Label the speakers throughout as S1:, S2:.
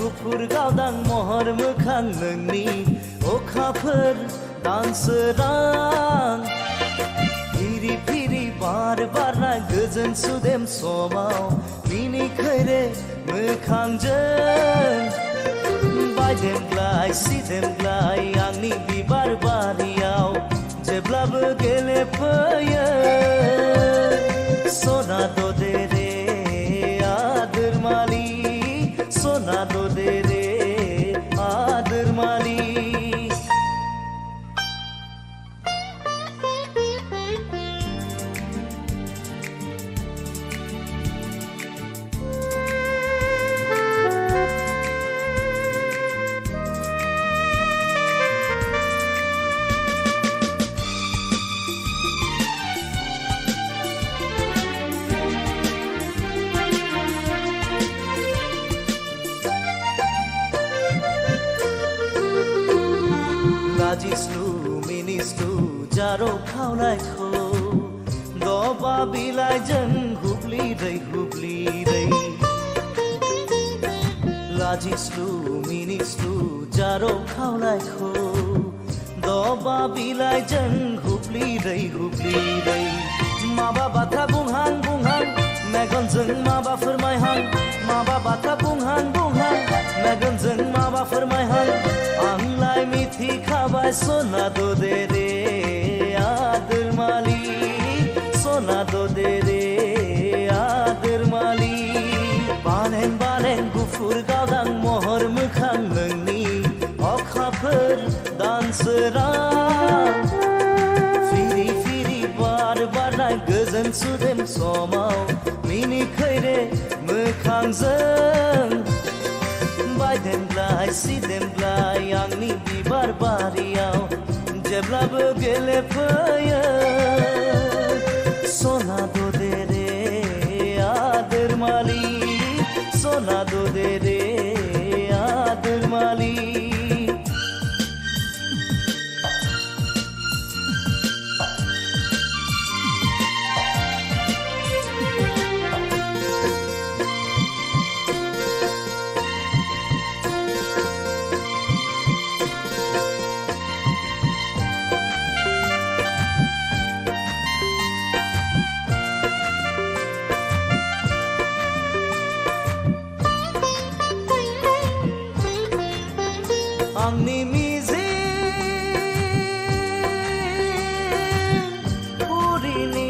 S1: गुफुर गावदां महर मोखां नोंनि अखाफोर दानसोरां फिरि फिरि बार बारनाय गोजोन सुदेम समाव मिनिखैरे मोखांजों बायदेमग्लाय सिदेमग्लाय आंनि बिबार बारियाव जेब्लाबो गेलेफैयो सना दे रे आदोरमालि सना दे रे आदोरमालि लाजिस्लु मिनिस्लु जारो खावनायखौ दबा बिलाइजों हुब्लिरै हुब्लिरै लाजिस्लु मिनिस्लु जारो खावनायखौ दबा बिलाइजों हुब्लिरै हुब्लिरै माबा बाथ्रा बुंहां बुंहां मेगनजों माबा फोरमायहां माबा बाथ्रा बुंहां बुंहां मेगनजों माबा फोरमायहां आंलाय मिथिखाबाय सना दे रे आदोरमालि सना दे रे आदोरमालि बालें बालें गुफुर गावदां महर मोखां नोंनि अखाफोर दानसोरां फिरि फिरि बार बारनाय गोजोन सुदेम समाव मिनिखैरे मोखांजों बायदेमग्लाय सिदेमग्लाय आंनि बिबार बारियाव जेब्लाबो गेलेफैयो सना दे रे आदोरमालि सना दे रे आदोरमालि आंनि मिजिं पुरिनि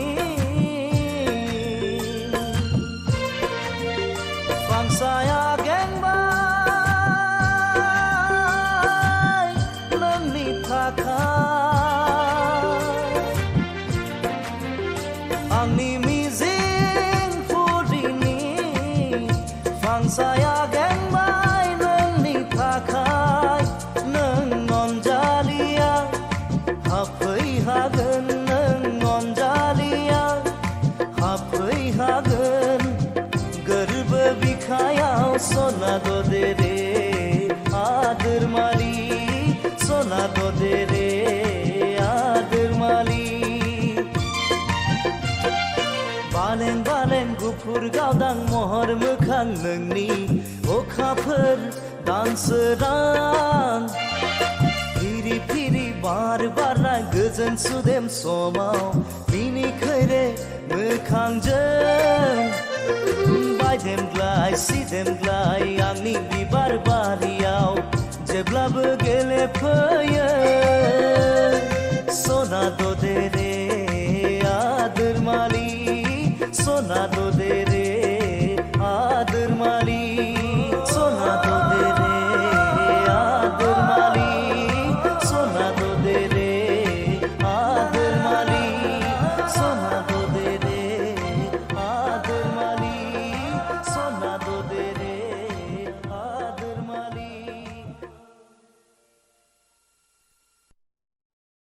S1: फांसाया गेंबाय नोंनि थाखाय आंनि मिजिं पुरिनि फांसाया गेंबाय नोंनि थाखाय हाफैहागोन नों अनजालिया हाफैहागोन गोरबो बिखायाव सना दे रे आदोरमालि सना दे रे आदोरमालि बालें बालें गुफुर गावदां महर मोखां नोंनि अखाफोर दानसोरां फिरि फिरि बार बारनाय गोजोन सुदेम समाव मिनिखैरे मोखांजों बायदेमग्लाय सिदेमग्लाय आंनि बिबार बारियाव जेब्लाबो गेलेफैयो